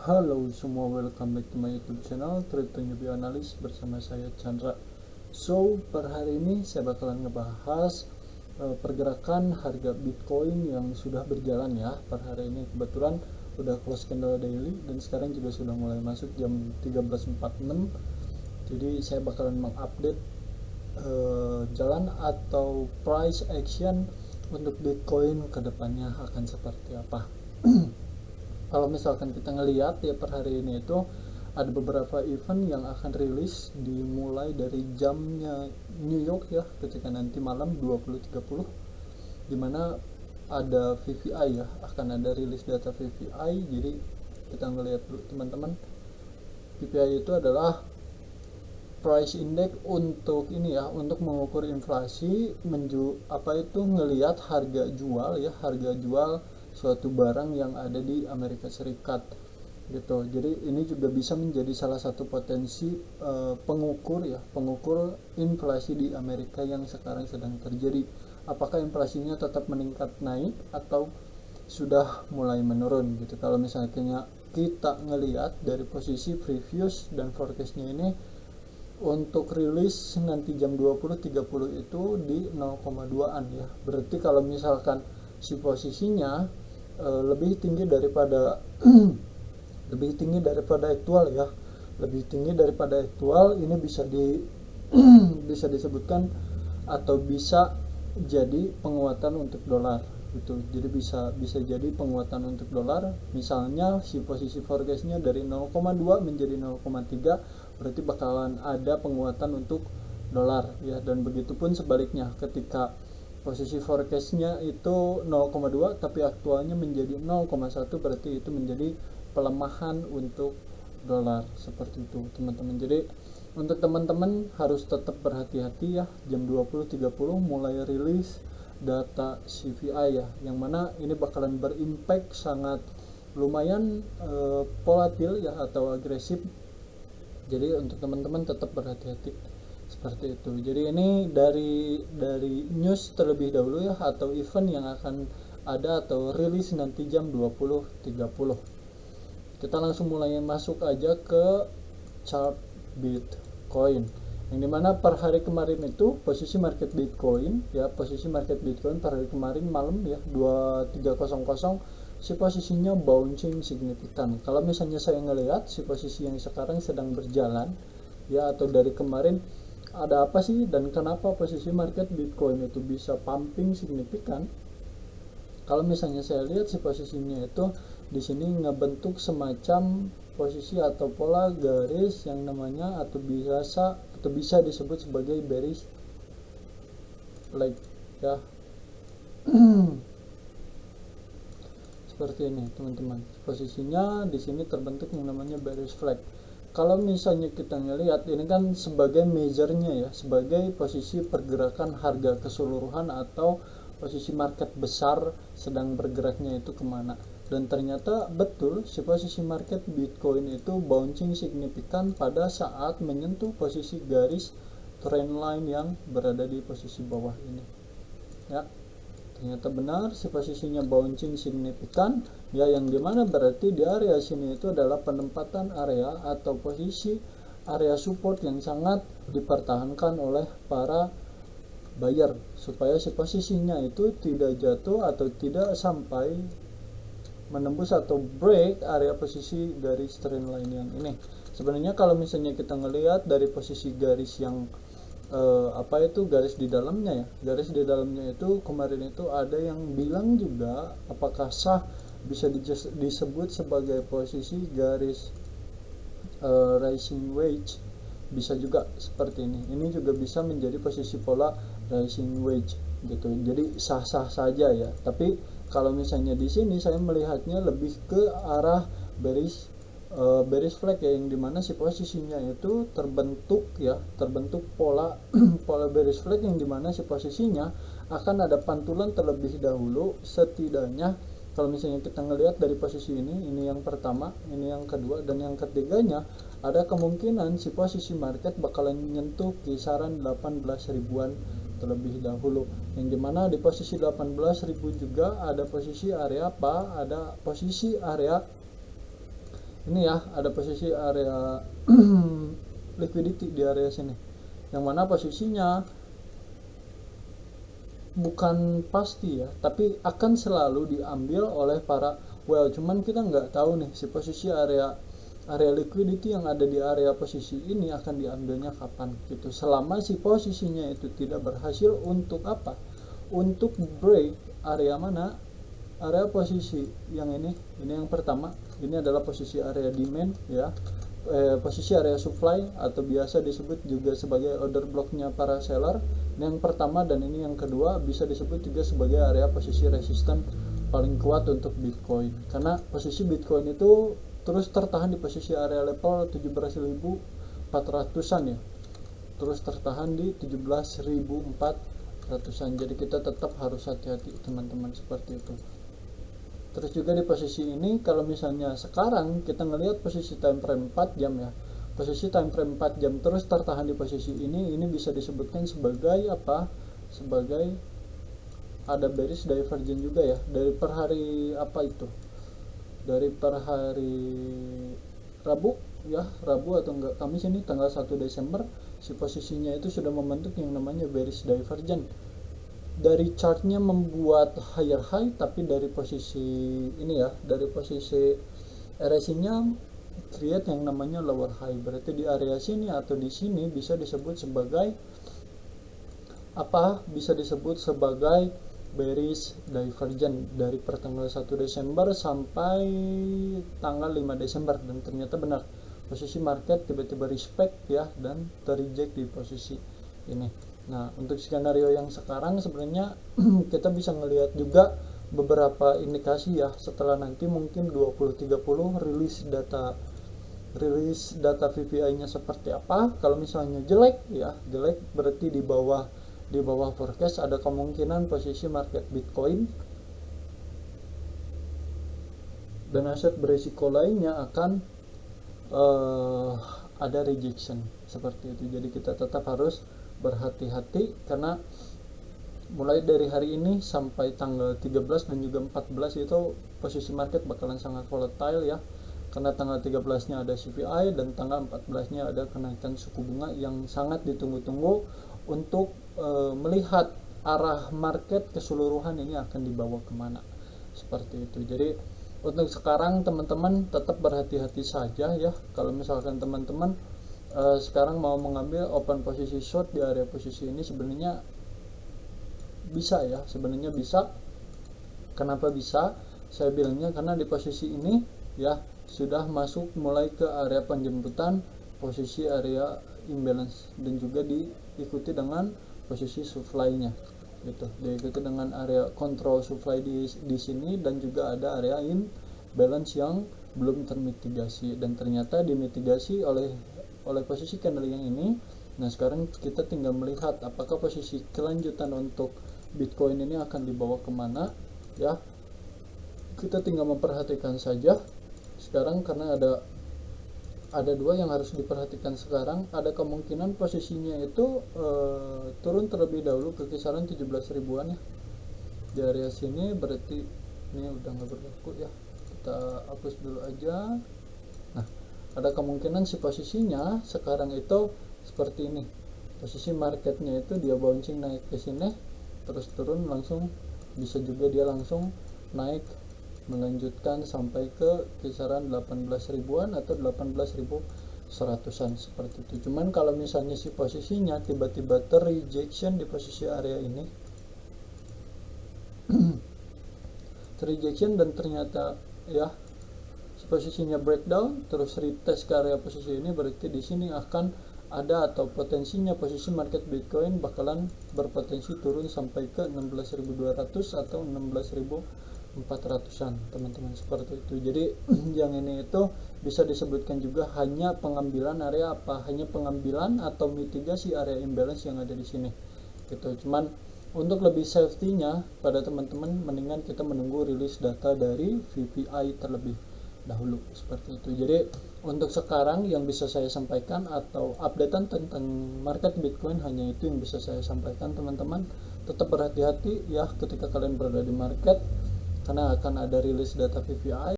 Halo semua, welcome back to my YouTube channel Crypto Newbie Analyst bersama saya Chandra. So, per hari ini saya bakalan ngebahas pergerakan harga Bitcoin yang sudah berjalan ya. Per hari ini kebetulan udah close candle daily dan sekarang juga sudah mulai masuk jam 13.46. Jadi saya bakalan mengupdate jalan atau price action untuk Bitcoin kedepannya akan seperti apa. Kalau misalkan kita ngelihat ya per hari ini itu ada beberapa event yang akan rilis dimulai dari jamnya New York ya, ketika nanti malam 20.30 dimana ada VVI ya, akan ada rilis data VVI. Jadi kita ngelihat dulu teman-teman, VVI itu adalah price index untuk ini ya, untuk mengukur inflasi, ngelihat harga jual ya, harga jual suatu barang yang ada di Amerika Serikat gitu. Jadi ini juga bisa menjadi salah satu potensi pengukur ya, pengukur inflasi di Amerika yang sekarang sedang terjadi. Apakah inflasinya tetap meningkat naik atau sudah mulai menurun gitu. Kalau misalnya kita ngelihat dari posisi previous dan forecastnya ini, untuk rilis nanti jam 20.30 itu di 0,2an ya. Berarti kalau misalkan si posisinya lebih tinggi daripada lebih tinggi daripada aktual ya, lebih tinggi daripada aktual, ini bisa bisa disebutkan atau bisa jadi penguatan untuk dolar gitu. Jadi bisa jadi penguatan untuk dolar. Misalnya si posisi forecastnya dari 0,2 menjadi 0,3, berarti bakalan ada penguatan untuk dolar ya. Dan begitupun sebaliknya, ketika posisi forecastnya itu 0,2 tapi aktualnya menjadi 0,1, berarti itu menjadi pelemahan untuk dolar. Seperti itu teman-teman. Jadi untuk teman-teman harus tetap berhati-hati ya, jam 20.30 mulai rilis data CPI ya, yang mana ini bakalan berimpact sangat lumayan volatil ya atau agresif. Jadi untuk teman-teman tetap berhati-hati seperti itu. Jadi ini dari news terlebih dahulu ya, atau event yang akan ada atau rilis nanti jam 20.30. Kita langsung mulai masuk aja ke chart Bitcoin, yang dimana per hari kemarin itu posisi market Bitcoin ya, posisi market Bitcoin per hari kemarin malam ya 2300 si posisinya bouncing signifikan. Kalau misalnya saya ngelihat si posisi yang sekarang sedang berjalan ya, atau dari kemarin, ada apa sih dan kenapa posisi market Bitcoin itu bisa pumping signifikan? Kalau misalnya saya lihat si posisinya itu di sini ngebentuk semacam posisi atau pola garis yang namanya atau bisa disebut sebagai bearish leg ya. Seperti ini teman-teman. Posisinya di sini terbentuk yang namanya bearish flag. Kalau misalnya kita ngelihat ini kan sebagai measure-nya ya, sebagai posisi pergerakan harga keseluruhan atau posisi market besar sedang bergeraknya itu kemana. Dan ternyata betul si posisi market Bitcoin itu bouncing signifikan pada saat menyentuh posisi garis trendline yang berada di posisi bawah ini ya. Ternyata benar si posisinya bouncing signifikan ya, yang dimana berarti di area sini itu adalah penempatan area atau posisi area support yang sangat dipertahankan oleh para buyer, supaya si posisinya itu tidak jatuh atau tidak sampai menembus atau break area posisi garis trendline yang ini. Sebenarnya kalau misalnya kita ngelihat dari posisi garis yang garis di dalamnya ya, garis di dalamnya itu kemarin itu ada yang bilang juga apakah sah bisa disebut sebagai posisi garis rising wedge, bisa juga seperti ini juga bisa menjadi posisi pola rising wedge gitu. Jadi sah-sah saja ya, tapi kalau misalnya di sini saya melihatnya lebih ke arah bearish flag ya, yang dimana si posisinya itu terbentuk pola pola bearish flag, yang dimana si posisinya akan ada pantulan terlebih dahulu. Setidaknya kalau misalnya kita ngelihat dari posisi ini yang pertama, ini yang kedua, dan yang ketiganya, ada kemungkinan si posisi market bakalan menyentuh kisaran 18 ribuan terlebih dahulu, yang dimana di posisi 18.000 juga ada posisi area ada posisi area ini ya, ada posisi area liquidity di area sini, yang mana posisinya bukan pasti ya, tapi akan selalu diambil oleh para well. Cuman kita nggak tahu nih si posisi area liquidity yang ada di area posisi ini akan diambilnya kapan gitu. Selama si posisinya itu tidak berhasil untuk apa? Untuk break area mana? Area posisi yang ini yang pertama. Ini adalah posisi area demand ya. Posisi area supply atau biasa disebut juga sebagai order blocknya para seller. Ini yang pertama, dan ini yang kedua bisa disebut juga sebagai area posisi resisten paling kuat untuk Bitcoin, karena posisi Bitcoin itu terus tertahan di posisi area level 17.400an ya, terus tertahan di 17.400an. Jadi kita tetap harus hati-hati teman-teman, seperti itu. Terus juga di posisi ini kalau misalnya sekarang kita ngelihat posisi time frame 4 jam ya, posisi time frame 4 jam terus tertahan di posisi ini bisa disebutkan sebagai apa? Sebagai ada bearish divergence juga ya, dari per hari apa itu? Dari per hari Rabu ya, Rabu atau enggak Kamis ini tanggal 1 Desember, si posisinya itu sudah membentuk yang namanya bearish divergence. Dari chartnya membuat higher high, tapi dari posisi ini ya, dari posisi RSI nya create yang namanya lower high. Berarti di area sini atau di sini bisa disebut sebagai apa? Bisa disebut sebagai bearish divergence dari pertanggal 1 Desember sampai tanggal 5 Desember, dan ternyata benar posisi market tiba-tiba respect ya dan terreject di posisi ini. Nah, untuk skenario yang sekarang sebenarnya kita bisa ngelihat juga beberapa indikasi ya, setelah nanti mungkin 2030 rilis data VPI-nya seperti apa. Kalau misalnya jelek ya, jelek berarti di bawah forecast, ada kemungkinan posisi market Bitcoin dan aset berisiko lainnya akan ada rejection seperti itu. Jadi kita tetap harus berhati-hati, karena mulai dari hari ini sampai tanggal 13 dan juga 14 itu posisi market bakalan sangat volatile ya, karena tanggal 13-nya ada CPI dan tanggal 14-nya ada kenaikan suku bunga yang sangat ditunggu-tunggu untuk melihat arah market keseluruhan ini akan dibawa kemana, seperti itu. Jadi untuk sekarang teman-teman tetap berhati-hati saja ya. Kalau misalkan teman-teman sekarang mau mengambil open posisi short di area posisi ini, sebenarnya bisa ya, sebenarnya bisa. Kenapa bisa? Saya bilangnya karena di posisi ini ya sudah masuk mulai ke area penjemputan posisi area imbalance, dan juga diikuti dengan posisi supply-nya gitu, diikuti dengan area control supply di sini, dan juga ada area imbalance yang belum termitigasi, dan ternyata dimitigasi oleh posisi candle yang ini. Nah, sekarang kita tinggal melihat apakah posisi kelanjutan untuk Bitcoin ini akan dibawa kemana ya. Kita tinggal memperhatikan saja sekarang, karena ada dua yang harus diperhatikan sekarang. Ada kemungkinan posisinya itu turun terlebih dahulu ke kisaran 17 ribuan ya di area sini. Berarti ini udah nggak berlaku ya, kita hapus dulu aja. Nah, ada kemungkinan si posisinya sekarang itu seperti ini, posisi marketnya itu dia bouncing naik ke sini terus turun langsung, bisa juga dia langsung naik melanjutkan sampai ke kisaran 18 ribuan atau 18.100an seperti itu. Cuman kalau misalnya si posisinya tiba-tiba terrejection di posisi area ini terrejection, dan ternyata ya posisinya breakdown terus retest ke area posisi ini, berarti di sini akan ada atau potensinya posisi market Bitcoin bakalan berpotensi turun sampai ke 16.200 atau 16.400an teman-teman, seperti itu. Jadi yang ini itu bisa disebutkan juga hanya pengambilan area apa, hanya pengambilan atau mitigasi area imbalance yang ada di sini gitu. Cuman untuk lebih safety-nya pada teman-teman mendingan kita menunggu rilis data dari VPI terlebih dahulu, seperti itu. Jadi untuk sekarang yang bisa saya sampaikan atau updatean tentang market Bitcoin hanya itu yang bisa saya sampaikan teman-teman. Tetap berhati-hati ya ketika kalian berada di market, karena akan ada rilis data VPI.